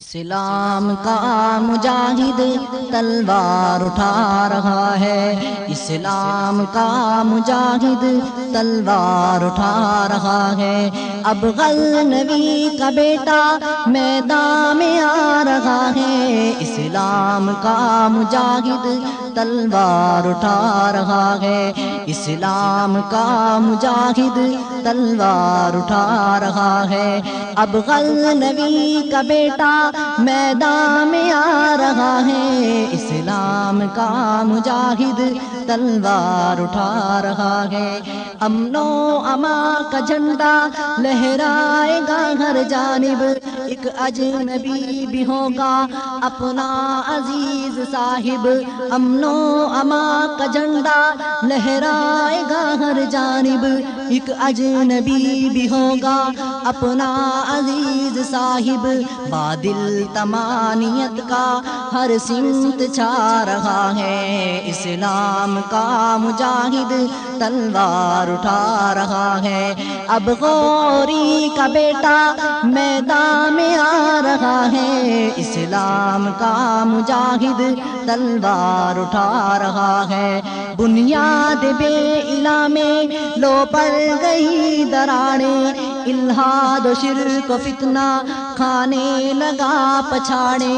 اسلام کا مجاہد تلوار اٹھا رہا ہے، اسلام کا مجاہد تلوار اٹھا رہا ہے۔ اب غزنوی کا بیٹا میدان میں آ رہا ہے، اسلام کا مجاہد تلوار اٹھا رہا ہے، اسلام کا مجاہد تلوار اٹھا رہا ہے۔ اب غزنوی کا بیٹا میدان میں آ رہا ہے، اسلام کا مجاہد تلوار اٹھا رہا ہے۔ امن و امان کا جھنڈا لہرائے گا ہر جانب، ایک اجنبی بھی ہوگا اپنا عزیز صاحب۔ امن و امان کا جھنڈا لہرائے گا ہر جانب، ایک اجنبی بھی ہوگا اپنا عزیز صاحب۔ بادل تمانیت کا ہر سمت چھا رہا ہے، اسلام کا مجاہد تلوار اٹھا رہا ہے۔ اب غوری کا بیٹا میدان میں آ رہا ہے، اسلام کا مجاہد تلوار اٹھا رہا ہے۔ بنیاد بے الہ میں لو پڑ گئی دراڑیں، الہاد و شرک و فتنہ کھانے لگا پچھاڑے۔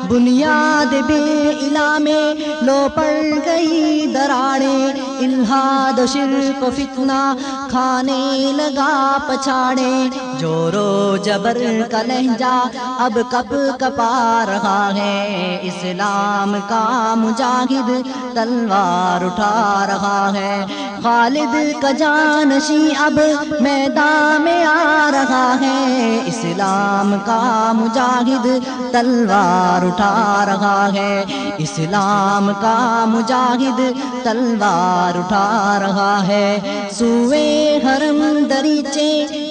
بنیاد بے الہ میں لو پڑ گئی دراڑیں، الہاد و شرک و فتنہ کھانے لگا پچھاڑے۔ جور و جبر کا لہجہ اب کپ کپا رہا ہے، اسلام کا مجاہد تلوار اٹھا رہا ہے۔ خالد کا جانشین اب میدان میں آ رہا ہے، اسلام کا مجاہد تلوار اٹھا رہا ہے، اسلام کا مجاہد تلوار اٹھا رہا ہے۔ سوئے حرم دریچے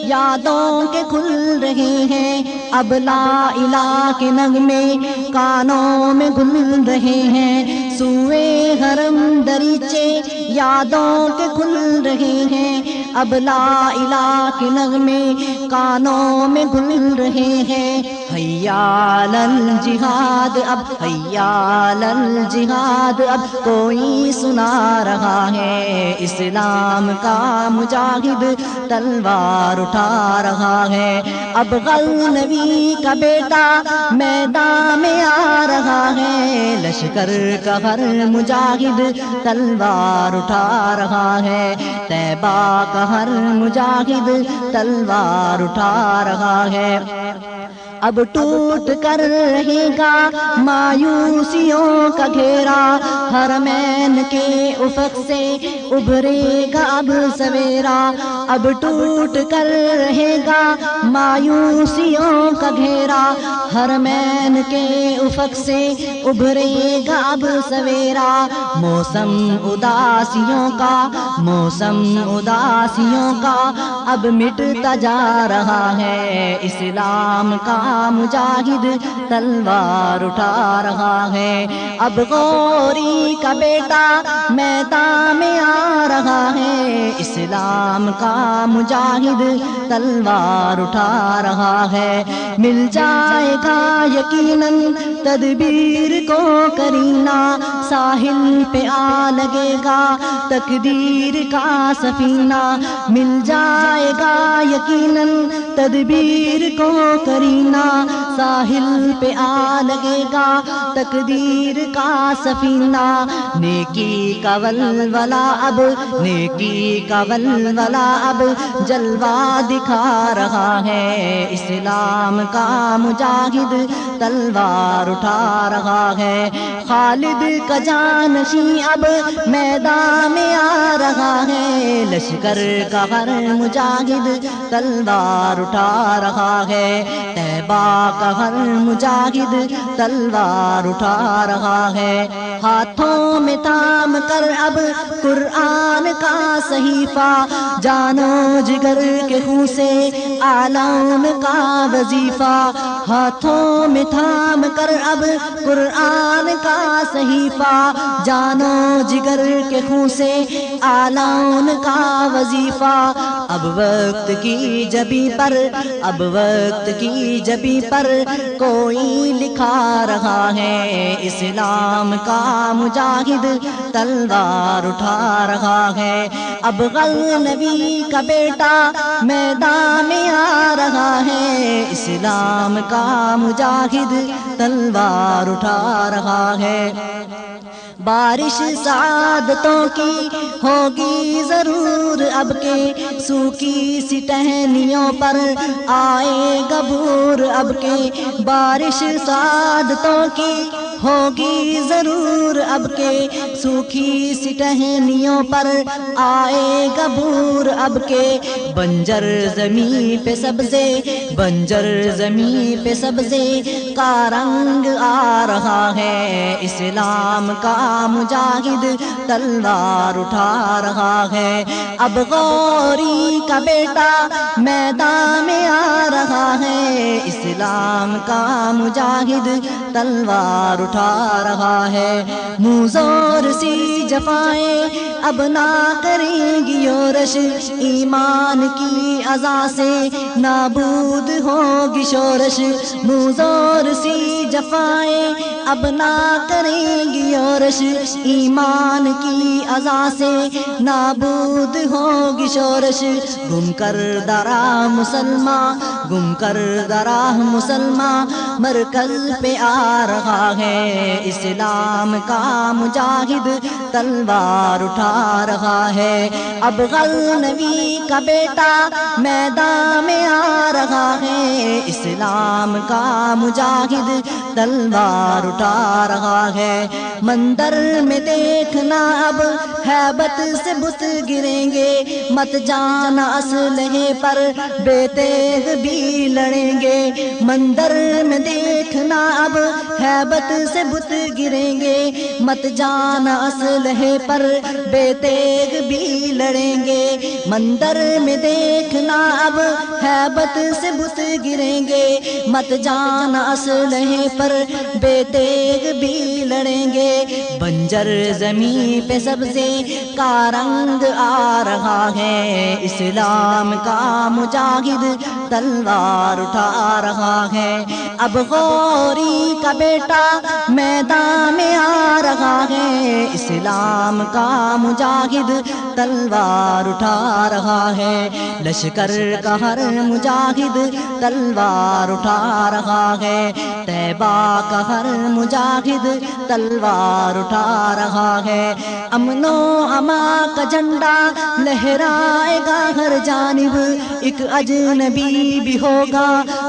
یادوں کے کھل رہے ہیں، اب لا الہ کے نغمے کانوں میں گھل رہے ہیں۔ سوئے حرم دریچے یادوں کے کھل رہے ہیں، اب لا الہ کے نغمے کانوں میں گھل رہے ہیں۔ حیا علی الجہاد اب حیا علی الجہاد اب کوئی سنا رہا ہے، اسلام کا مجاہد تلوار اٹھا رہا ہے۔ اب غزنوی کا بیٹا میدان میں آ رہا ہے، لشکر کا ہر مجاہد تلوار اٹھا رہا ہے، طیبہ کا ہر مجاہد تلوار اٹھا رہا ہے۔ اب ٹوٹ کر رہے گا مایوسیوں کا گھیرا، حرمین کے افق سے ابھرے گا اب سویرا۔ اب ٹوٹ کر رہے گا مایوسیوں کا گھیرا، حرمین کے افق سے ابھرے گا اب سویرا۔ موسم اداسیوں کا موسم اداسیوں کا اب مٹتا جا رہا ہے، اسلام کا مجاہد تلوار اٹھا رہا ہے۔ اب غوری کا بیٹا میدان میں آ رہا ہے، اسلام کا مجاہد تلوار اٹھا رہا ہے۔ مل جائے گا یقیناً تدبیر کو کرینہ، ساحل پہ آ لگے گا تقدیر کا سفینہ۔ مل جائے گا یقیناً تدبیر کو کرینہ، ساحل پہ آ لگے گا تقدیر کا سفینہ۔ نیکی کا ولولہ اب نیکی کا ولولہ اب جلوہ دکھا رہا ہے، اسلام کا مجاہد تلوار اٹھا رہا ہے۔ خالد کا جانشین اب میدان میں آ رہا ہے، لشکر کا ہر مجاہد تلوار اٹھا رہا ہے، طیبہ کا ہر مجاہد تلوار اٹھا رہا ہے۔ ہاتھوں میں تھام کر اب قرآن کا صحیفہ، جانو جگر کے خون سے عالم کا وظیفہ۔ ہاتھوں میں تھام کر اب قرآن کا صحیفہ، جانو جگر کے خون سے عالم کا وظیفہ۔ اب وقت کی جبی پر، اب وقت کی جبی پر کوئی لکھا رہا ہے، اسلام کا مجاہد تلوار اٹھا رہا ہے۔ اب غزنوی کا بیٹا میدان میں آ رہا ہے، اسلام کا مجاہد تلوار اٹھا رہا ہے۔ بارش سعادتوں کی ہوگی ضرور اب کے، سوکھی سی ٹہنیوں پر آئے گا بھور اب کے۔ بارش سعادتوں کی ہوگی ضرور اب کے، سوکھی سی ٹہنیوں پر آئے گا بھور اب کے۔ بنجر زمین پہ سبزے، بنجر زمین پہ سبزے کا رنگ آ رہا ہے، اسلام کا مجاہد تلوار اٹھا رہا ہے۔ اب غوری کا بیٹا میدان میں آ رہا ہے، اسلام کا مجاہد تلوار اٹھا رہا ہے۔ موزور سی جفائیں اب نہ کریں گی یورش، ایمان کی اذا سے نابود ہوگی شورش۔ موزور سی جفائیں اب نہ کریں گی یورش، ایمان کی اذا سے نابود ہوگی شورش۔ گم کر درا مسلمان، گم کر درا مسلمان مرکز پہ آ رہا ہے، اسلام کا مجاہد تلوار اٹھا رہا ہے۔ اب غزنوی کا بیٹا میدان میں آ رہا ہے، اسلام کا مجاہد تلوار اٹھا رہا ہے۔ مندر میں دیکھنا اب ہیبت سے بت گریں گے، مت جانا اسلحے پر بے تیغ بھی لڑیں گے۔ مندر میں دیکھنا اب ہیبت سے بت گریں گے، مت جانا اسلحے پر بے تیغ بھی لڑیں گے۔ مندر میں دیکھنا اب ہیبت سے بت گریں گے، مت جانا اسلحے پر بے تیغ بھی لڑیں گے۔ بنجر زمین پہ سبزے کا رنگ آ رہا ہے، اسلام کا مجاہد تلوار اٹھا رہا ہے۔ اب غوری کا بیٹا میدان میں آ رہا ہے، اسلام کا مجاہد تلوار اٹھا رہا ہے۔ لشکر کا ہر مجاہد تلوار اٹھا رہا ہے، طیبہ کا ہر مجاہد تلوار اٹھا رہا ہے۔ امن و امان کا جھنڈا لہرائے گا ہر جانب، ایک اجنبی بھی ہوگا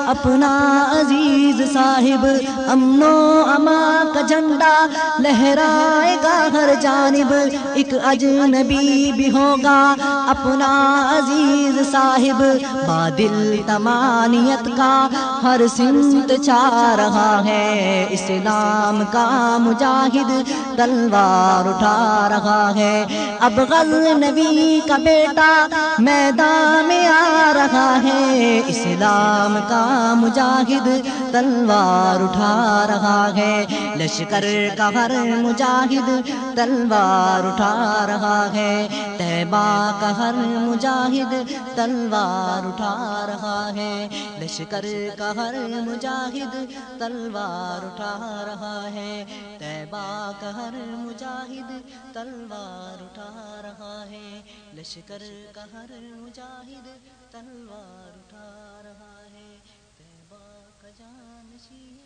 اپنا عزیز صاحب۔ امن و امان کا جھنڈا لہرائے گا ہر جانب، ایک اجنبی بھی ہوگا اپنا عزیز صاحب۔ بادل تمانیت کا ہر سمت چھا رہا ہے، اسلام کا مجاہد تلوار اٹھا رہا ہے۔ اب غزنوی کا بیٹا میدان میں آ رہا ہے، اسلام کا مجاہد تلوار اٹھا رہا ہے۔ لشکر کا ہر مجاہد تلوار اٹھا رہا ہے، طیبہ کا ہر مجاہد تلوار اٹھا رہا ہے۔ لشکر کا ہر مجاہد تلوار اٹھا رہا ہے، طیبہ کا ہر مجاہد تلوار اٹھا رہا ہے۔ لشکر کا ہر مجاہد تلوار اٹھا رہا ہے، طیبہ کا جانشین